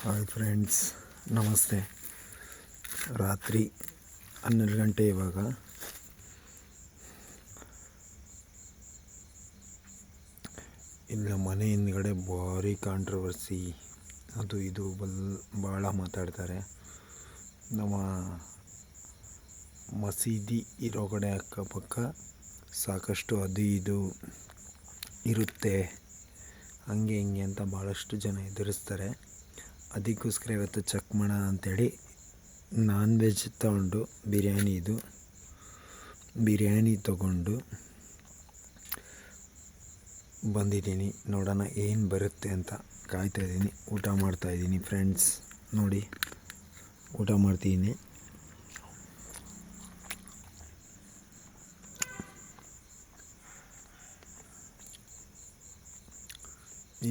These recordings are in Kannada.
ಹಾಯ್ ಫ್ರೆಂಡ್ಸ್, ನಮಸ್ತೆ. ರಾತ್ರಿ 12 ಗಂಟೆ ಇವಾಗ. ಇಲ್ಲ ಮನೆ ಹಿಂದ್ಗಡೆ ಭಾರಿ ಕಾಂಟ್ರವರ್ಸಿ, ಅದು ಇದು ಭಾಳ ಮಾತಾಡ್ತಾರೆ. ನಮ್ಮ ಮಸೀದಿ ಇರೋ ಕಡೆ ಅಕ್ಕಪಕ್ಕ ಸಾಕಷ್ಟು ಅದು ಇದು ಇರುತ್ತೆ, ಹಂಗೆ ಹಿಂಗೆ ಅಂತ ಭಾಳಷ್ಟು ಜನ ಎದುರಿಸ್ತಾರೆ. ಅದಕ್ಕೋಸ್ಕರ ಇವತ್ತು ಚೆಕ್ ಮಾಡೋಣ ಅಂಥೇಳಿ ನಾನ್ ವೆಜ್ ತೊಗೊಂಡು ಬಿರಿಯಾನಿ ತೊಗೊಂಡು ಬಂದಿದ್ದೀನಿ. ನೋಡೋಣ ಏನು ಬರುತ್ತೆ ಅಂತ ಕಾಯ್ತಾಯಿದ್ದೀನಿ. ಊಟ ಮಾಡ್ತಾಯಿದ್ದೀನಿ ಫ್ರೆಂಡ್ಸ್. ನೋಡಿ, ಊಟ ಮಾಡ್ತಿದ್ದೀನಿ.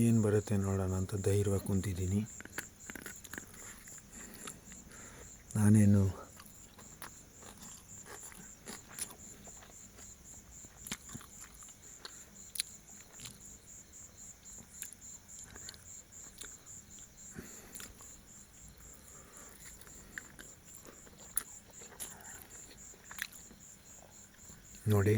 ಏನು ಬರುತ್ತೆ ನೋಡೋಣ ಅಂತ ಧೈರ್ಯವಾಗಿ ಕುಂತಿದ್ದೀನಿ. ನಾನೇನು ನೋಡಿ,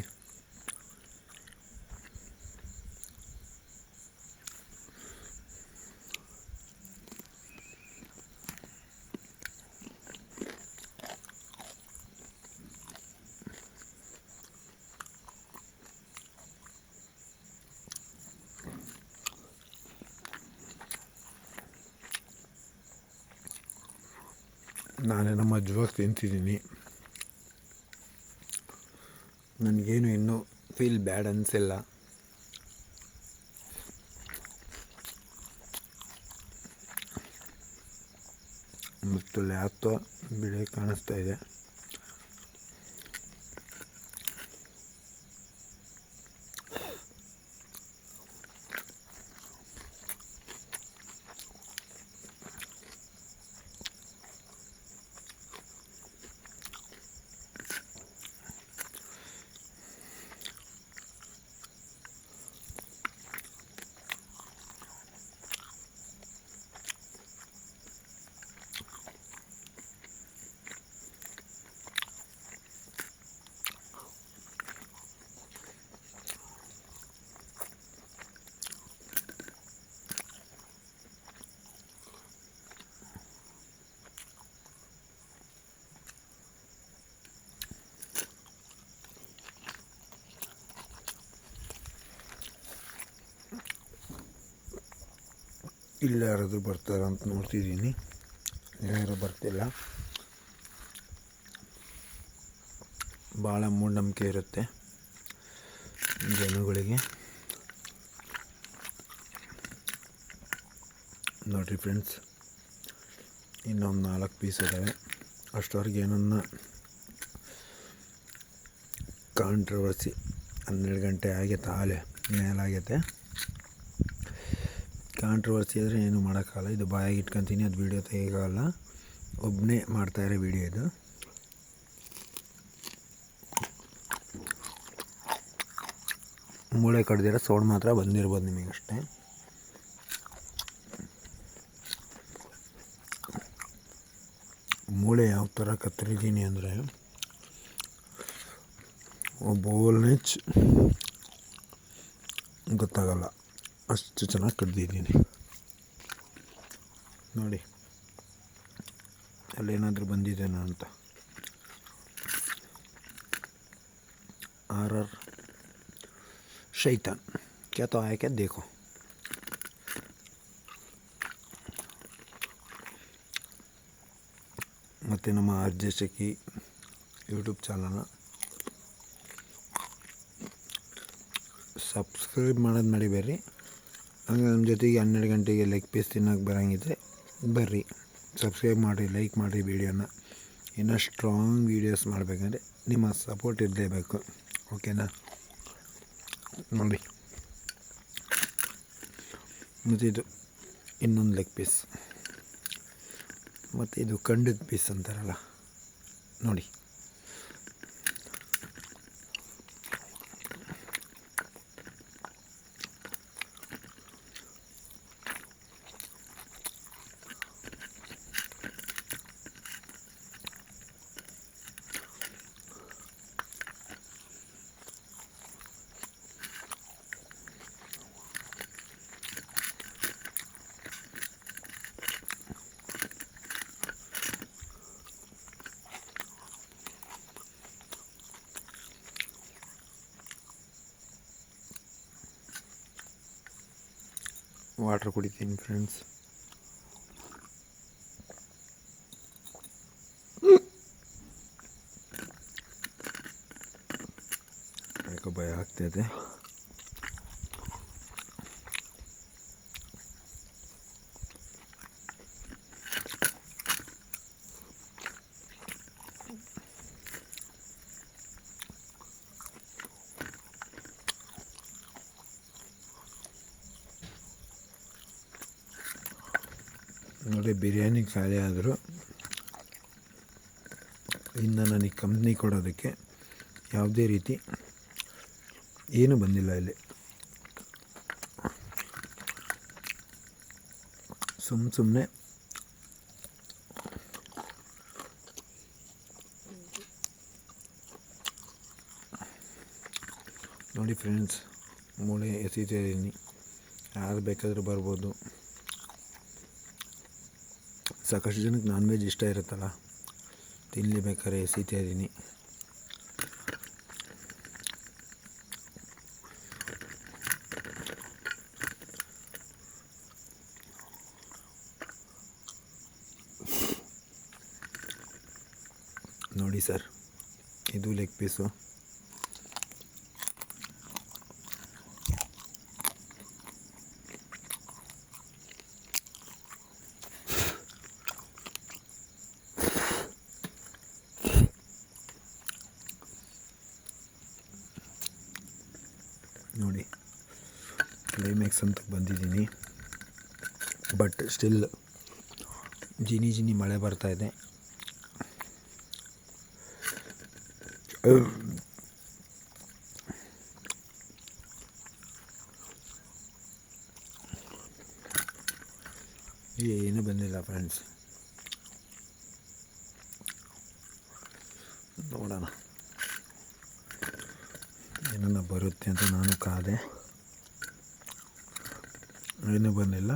ನಾನೇನೋ ಮಜ್ವಾಗಿ ತಿಂತಿದ್ದೀನಿ. ನನಗೇನು ಇನ್ನೂ ಫೀಲ್ ಬ್ಯಾಡ್ ಅನಿಸಿಲ್ಲ. ಮತ್ತು ಲ್ಯಾಪ್ಟಾಪ್ ಬಿಳಿ ಕಾಣಿಸ್ತಾ ಇದೆ. ಇಲ್ಲ ಯಾರಾದರೂ ಬರ್ತಾರಂತ ನೋಡ್ತಿದ್ದೀನಿ. ಯಾರು ಬರ್ತಿಲ್ಲ. ಭಾಳ ಮೂಢನಂಬಿಕೆ ಇರುತ್ತೆ ಜನಗಳಿಗೆ. ನೋಡಿರಿ ಫ್ರೆಂಡ್ಸ್, ಇನ್ನೊಂದು 4 ಪೀಸ್ ಇದ್ದಾವೆ. ಅಷ್ಟವರೆಗೆ ಏನನ್ನ ಕಾಂಟ್ರವರ್ಸಿ 12 ಗಂಟೆ ಆಗೈತೆ, ಆಲೆ ಮೇಲಾಗೈತೆ. ಕಾಂಟ್ರವರ್ಸಿ ಆದರೆ ಏನೂ ಮಾಡೋಕ್ಕಾಗಲ್ಲ. ಇದು ಬಾಯಾಗಿ ಇಟ್ಕೊತೀನಿ, ಅದು ವೀಡಿಯೋ ತೆಗಿಯೋಕ್ಕಾಗಲ್ಲ. ಒಬ್ಬನೇ ಮಾಡ್ತಾಯಿರೋ ವೀಡಿಯೋ ಇದು. ಮೂಳೆ ಕಡ್ದಿರೋ ಸೌಂಡ್ ಮಾತ್ರ ಬಂದಿರ್ಬೋದು ನಿಮಗಷ್ಟೇ. ಮೂಳೆ ಯಾವ ಥರ ಕತ್ತರಿದ್ದೀನಿ ಅಂದರೆ ಬೋಲ್ನೆಚ್ ಗೊತ್ತಾಗಲ್ಲ, ಅಷ್ಟು ಚೆನ್ನಾಗಿ ಕಡ್ದಿದ್ದೀನಿ. ನೋಡಿ, ಅಲ್ಲೇನಾದರೂ ಬಂದಿದ್ದೇನೋ ಅಂತ. ಆರ್ ಶೈತಾನ್ ಕ್ಯಾ ತೋ ಆಯಾ ಕ್ಯಾ ದೇಖೋ. ಮತ್ತು ನಮ್ಮ RJ ಶೆಟ್ಟಿ ಯೂಟ್ಯೂಬ್ ಚಾನಲ್ನ ಸಬ್ಸ್ಕ್ರೈಬ್ ಮಾಡೋದು ಮರಿಬೇಡ್ರಿ. ಹಂಗೆ ನಮ್ಮ ಜೊತೆಗೆ 12 ಗಂಟೆಗೆ ಲೆಗ್ ಪೀಸ್ ತಿನ್ನೋಕೆ ಬರೋಂಗಿದ್ರೆ ಬರ್ರಿ, ಸಬ್ಸ್ಕ್ರೈಬ್ ಮಾಡಿರಿ, ಲೈಕ್ ಮಾಡಿರಿ ವೀಡಿಯೋನ. ಇನ್ನೂ ಸ್ಟ್ರಾಂಗ್ ವೀಡಿಯೋಸ್ ಮಾಡಬೇಕಂದ್ರೆ ನಿಮ್ಮ ಸಪೋರ್ಟ್ ಇರಲೇಬೇಕು, ಓಕೆನಾ? ನೋಡಿ, ಮತ್ತು ಇದು ಇನ್ನೊಂದು ಲೆಗ್ ಪೀಸ್, ಮತ್ತು ಇದು ಖಂಡದ ಪೀಸ್ ಅಂತಾರಲ್ಲ, ನೋಡಿ. ವಾಟ್ರ್ ಕುಡಿತೀನಿ ಫ್ರೆಂಡ್ಸ್. ಯಾಕೋ ಭಯ ಆಗ್ತಾಯಿದೆ. ನೋಡಿ, ಬಿರಿಯಾನಿ ಖಾಲಿ ಆದರೂ ಇನ್ನು ನನಗೆ ಕಂಪ್ನಿ ಕೊಡೋದಕ್ಕೆ ಯಾವುದೇ ರೀತಿ ಏನೂ ಬಂದಿಲ್ಲ. ಇಲ್ಲಿ ಸುಮ್ಮನೆ ನೋಡಿ ಫ್ರೆಂಡ್ಸ್, ಮೂಳೆ ಎಸಿತಾ ಇದ್ದೀನಿ. ಯಾರು ಬೇಕಾದರೂ ಬರ್ಬೋದು. ಸಾಕಷ್ಟು ಜನಕ್ಕೆ ನಾನ್ ವೆಜ್ ಇಷ್ಟ ಇರುತ್ತಲ್ಲ, ತಿನ್ನಲೇಬೇಕಾದ್ರೆ ಎಸಿತಾ ಇದ್ದೀನಿ. ನೋಡಿ ಸರ್, ಇದು ಲೆಗ್ ಪೀಸು. ನೋಡಿ, ಕ್ಲೈಮ್ಯಾಕ್ಸ್ ಅಂತ ಬಂದಿದ್ದೀನಿ. ಬಟ್ ಸ್ಟಿಲ್ ಜಿನಿ ಮಳೆ ಬರ್ತಾಯಿದೆ. ಏನೂ ಬಂದಿಲ್ಲ ಫ್ರೆಂಡ್ಸ್. ನೋಡೋಣ, ಏನನ್ನ ಬರುತ್ತೆ ಅಂತ ನಾನು ಕಾದೆ. ಏನೂ ಬಂದಿಲ್ಲ.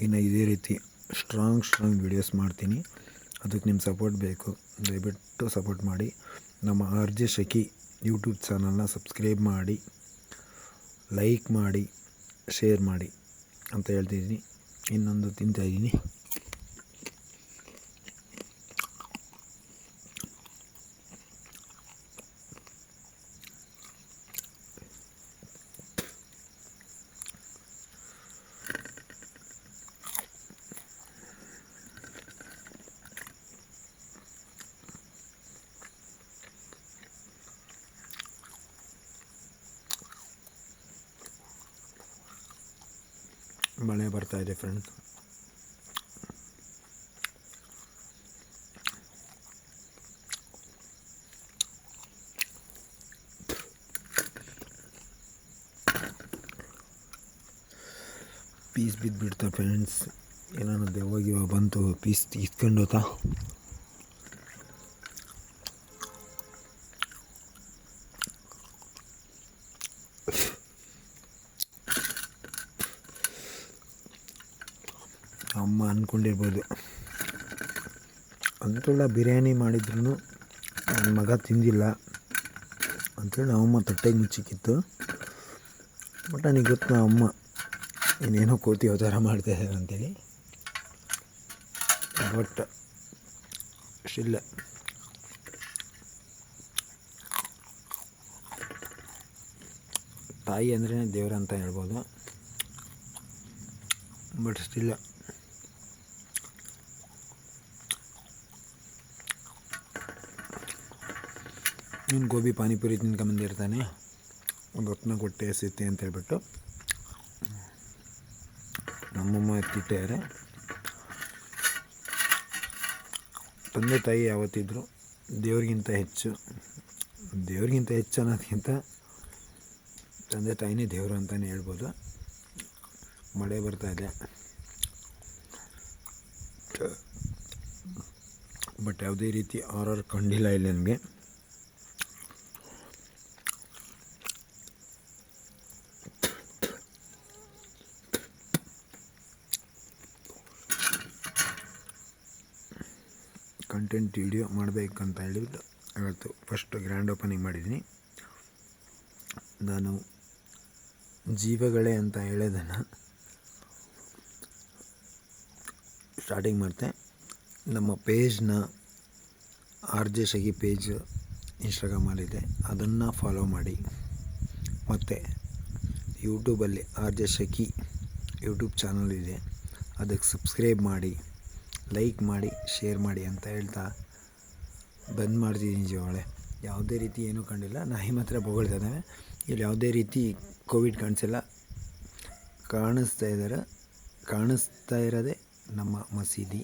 ಇನ್ನು ಇದೇ ರೀತಿ ಸ್ಟ್ರಾಂಗ್ ವೀಡಿಯೋಸ್ ಮಾಡ್ತೀನಿ. ಅದಕ್ಕೆ ನಿಮ್ಮ ಸಪೋರ್ಟ್ ಬೇಕು. ದಯವಿಟ್ಟು ಸಪೋರ್ಟ್ ಮಾಡಿ. ನಮ್ಮ RJ ಶಕಿ ಯೂಟ್ಯೂಬ್ ಚಾನಲ್ನ ಸಬ್ಸ್ಕ್ರೈಬ್ ಮಾಡಿ, ಲೈಕ್ ಮಾಡಿ, ಶೇರ್ ಮಾಡಿ ಅಂತ ಹೇಳ್ತಿದ್ದೀನಿ. ಇನ್ನೊಂದು ತಿಂತಾಯಿದ್ದೀನಿ. ಮಳೆ ಬರ್ತಾಯಿದೆ ಫ್ರೆಂಡ್ಸ್. Piece ಬಿದ್ದುಬಿಡ್ತಾ friends. ಏನಾನ ದೆವ್ವ ಬಂತು, ಪೀಸ್ ಇಸ್ಕೊಂಡೋತಾ. ಅಮ್ಮ ಅಂದ್ಕೊಂಡಿರ್ಬೋದು, ಅಂಥೇಳ ಬಿರಿಯಾನಿ ಮಾಡಿದ್ರು ನನ್ನ ಮಗ ತಿಂದಿಲ್ಲ ಅಂಥೇಳಿ ನಮ್ಮಮ್ಮ ತಟ್ಟೆಗೆ ಮುಚ್ಚಿಕ್ಕಿತ್ತು. ಬಟ್ ನನಗೆ ಗೊತ್ತು ನಮ್ಮಮ್ಮ ಇನ್ನೇನೋ ಕೋತಿ ಅವತಾರ ಮಾಡ್ತಾಯಿದ್ದಾರೆ ಅಂತೇಳಿ. ಬಟ್ ಸ್ಟಿಲ್ ತಾಯಿ ಅಂದ್ರೇ ದೇವ್ರ ಅಂತ ಹೇಳ್ಬೋದು. ಬಟ್ ಸ್ಟಿಲ್ ನೀನು ಗೋಬಿ ಪಾನಿಪುರಿ ತಿನ್ಕೊಂಬಂದಿರ್ತಾನೆ, ಒಂದು ಹೊತ್ತನ ಕೊಟ್ಟೆ ಎಸಿತ್ತೆ ಅಂತ ಹೇಳ್ಬಿಟ್ಟು ನಮ್ಮಮ್ಮ ಎತ್ತಿಟ್ಟಾರೆ. ತಂದೆ ತಾಯಿ ಯಾವತ್ತಿದ್ರು ದೇವ್ರಿಗಿಂತ ಹೆಚ್ಚು ಅನ್ನೋದಕ್ಕಿಂತ ತಂದೆ ತಾಯಿನೇ ದೇವರು ಅಂತಲೇ ಹೇಳ್ಬೋದು. ಮಳೆ ಬರ್ತಾಯಿದೆ. ಬಟ್ ಯಾವುದೇ ರೀತಿ ಹಾರರ್ ಕಂಡಿಲ್ಲ ಇಲ್ಲಿ ನನಗೆ. ಕಂಟೆಂಟ್ ವಿಡಿಯೋ ಮಾಡಬೇಕಂತ ಹೇಳಿಬಿಟ್ಟು ಇವತ್ತು ಫಸ್ಟ್ ಗ್ರ್ಯಾಂಡ್ ಓಪನಿಂಗ್ ಮಾಡಿದ್ದೀನಿ. ನಾನು ಜೀವಗಳೇ ಅಂತ ಹೇಳೋದನ್ನು ಸ್ಟಾರ್ಟಿಂಗ್ ಮಾಡ್ತೆ. ನಮ್ಮ ಪೇಜ್ನ RJ ಶಗಿ ಪೇಜ್ ಇನ್ಸ್ಟಾಗ್ರಾಮಲ್ಲಿದೆ, ಅದನ್ನು ಫಾಲೋ ಮಾಡಿ. ಮತ್ತು ಯೂಟ್ಯೂಬಲ್ಲಿ RJ ಶಗಿ ಯೂಟ್ಯೂಬ್ ಚಾನಲ್ ಇದೆ, ಅದಕ್ಕೆ ಸಬ್ಸ್ಕ್ರೈಬ್ ಮಾಡಿ, ಲೈಕ್ ಮಾಡಿ, ಶೇರ್ ಮಾಡಿ ಅಂತ ಹೇಳ್ತಾ ಬಂದ್ ಮಾಡ್ತಿದ್ದೀನಿ ಜೀವಗಳೇ. ಯಾವುದೇ ರೀತಿ ಏನೂ ಕಂಡಿಲ್ಲ, ನಾಯಿ ಮಾತ್ರ ಬೊಗಳ್ತಾ ಇದ್ದಾವೆ. ಇಲ್ಲಿ ಯಾವುದೇ ರೀತಿ ಕೋವಿಡ್ ಕಾಣಿಸಿಲ್ಲ. ಕಾಣಿಸ್ತಾ ಇರೋದೇ ನಮ್ಮ ಮಸೀದಿ.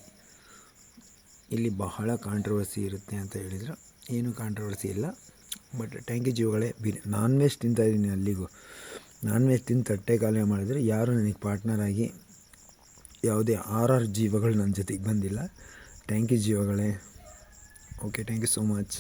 ಇಲ್ಲಿ ಬಹಳ ಕಾಂಟ್ರವರ್ಸಿ ಇರುತ್ತೆ ಅಂತ ಹೇಳಿದರು, ಏನೂ ಕಾಂಟ್ರವರ್ಸಿ ಇಲ್ಲ. ಬಟ್ ಥ್ಯಾಂಕ್ ಯು ಜೀವಗಳೇ. ನಾನ್ ವೆಜ್ ತಿಂತಾಯಿದ್ದೀನಿ, ಅಲ್ಲಿಗೂ ನಾನ್ ವೆಜ್ ತಿಂದು ತಟ್ಟೆ ಖಾಲಿ ಮಾಡಿದರೆ ಯಾರೂ ನನಗೆ ಪಾರ್ಟ್ನರಾಗಿ ಯಾವುದೇ ಜೀವಗಳು ನನ್ನ ಜೊತೆಗೆ ಬಂದಿಲ್ಲ. ಥ್ಯಾಂಕ್ ಯು ಜೀವಗಳೇ. Okay, thank you so much.